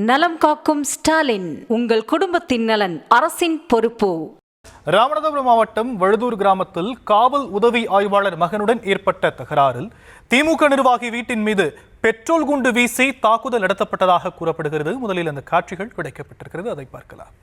நலம் காக்கும் ஸ்டாலின், உங்கள் குடும்பத்தின் நலன் அரசின் பொறுப்பு. ராமநாதபுரம் மாவட்டம் வழுதூர் கிராமத்தில் காவல் உதவி ஆய்வாளர் மகனுடன் ஏற்பட்ட தகராறில் திமுக நிர்வாகி வீட்டின் மீது பெட்ரோல் குண்டு வீசி தாக்குதல் நடத்தப்பட்டதாக கூறப்படுகிறது. முதலில் அந்த காட்சிகள் கிடைக்கப்பட்டிருக்கிறது, அதை பார்க்கலாம்.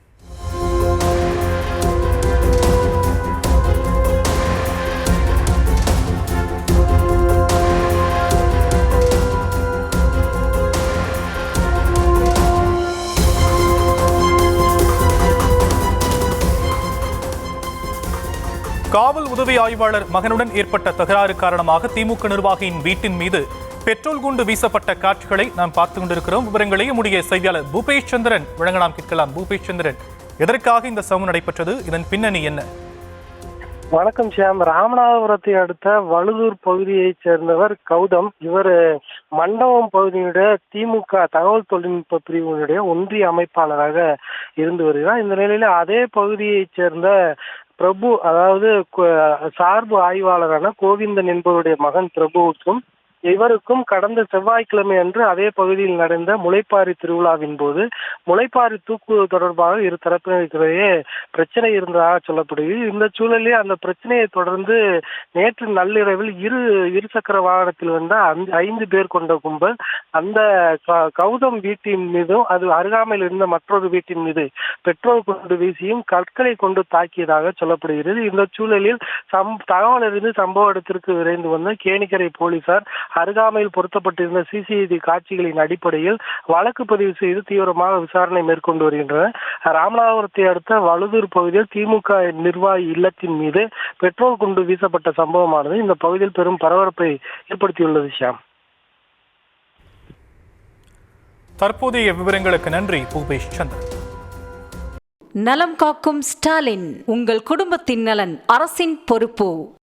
காவல் உதவி ஆய்வாளர் மகனுடன் ஏற்பட்ட தகராறு காரணமாக திமுக நிர்வாகியின் வீட்டின் மீது பெட்ரோல் குண்டு வீசப்பட்ட காட்சிகளை நாம் பார்த்துக் கொண்டிருக்கிறோம். விவரங்களை நம்முடைய செய்தியாளர் பூபேஷ் சந்திரன் வழங்க நாம் கேட்கலாம். பூபேஷ் சந்திரன், எதற்காக இந்த சம்பவம் நடைபெற்றது? இதன் பின்னணி என்ன? வணக்கம் ஷியாம். ராமநாதபுரத்தை அடுத்த வழுதூர் பகுதியைச் சேர்ந்தவர் கௌதம். இவர் மண்டபம் பகுதியினுடைய திமுக தகவல் தொழில்நுட்ப பிரிவினுடைய ஒன்றிய அமைப்பாளராக இருந்து வருகிறார். இந்த நிலையில அதே பகுதியைச் சேர்ந்த பிரபு, அதாவது சார்பு ஆய்வாளரான கோவிந்தன் என்பவருடைய மகன் பிரபுவுக்கும் இவருக்கும் கடந்த செவ்வாய்க்கிழமை அன்று அதே பகுதியில் நடந்த முளைப்பாரி திருவிழாவின் போது முளைப்பாரி தூக்குவது தொடர்பாக இரு தரப்பினருக்கிடையே பிரச்சனை இருந்ததாக சொல்லப்படுகிறது. இந்த சூழலில் அந்த பிரச்சனையை தொடர்ந்து நேற்று நள்ளிரவில் இருசக்கர வாகனத்தில் வந்த 5 பேர் கொண்ட கும்பல் அந்த கௌதம் வீட்டின் மீதும் அது அருகாமையில் இருந்த மற்றொரு வீட்டின் மீது பெட்ரோல் கொண்டு வீசியும் கற்களை கொண்டு தாக்கியதாக சொல்லப்படுகிறது. இந்த சூழலில் தகவல் அறிந்து சம்பவ இடத்திற்கு விரைந்து வந்த கேணிக்கரை போலீசார் அருகாமையில் பொருத்தப்பட்டிருந்த சிசிடிவி காட்சிகளின் அடிப்படையில் வழக்கு பதிவு செய்து தீவிரமாக விசாரணை மேற்கொண்டு வருகின்றனர். ராமநாதபுரத்தை அடுத்த வழுதூர் பகுதியில் திமுக நிர்வாகி இல்லத்தின் மீது பெட்ரோல் குண்டு வீசப்பட்ட சம்பவமானது இந்த பகுதியில் பெரும் பரபரப்பை ஏற்படுத்தியுள்ளது. ஷியாம், தற்போதைய விவரங்களுக்கு நன்றி பூபேஷ் சந்திரன். நலம் காக்கும் ஸ்டாலின், உங்கள் குடும்பத்தின் நலன் அரசின் பொறுப்பு.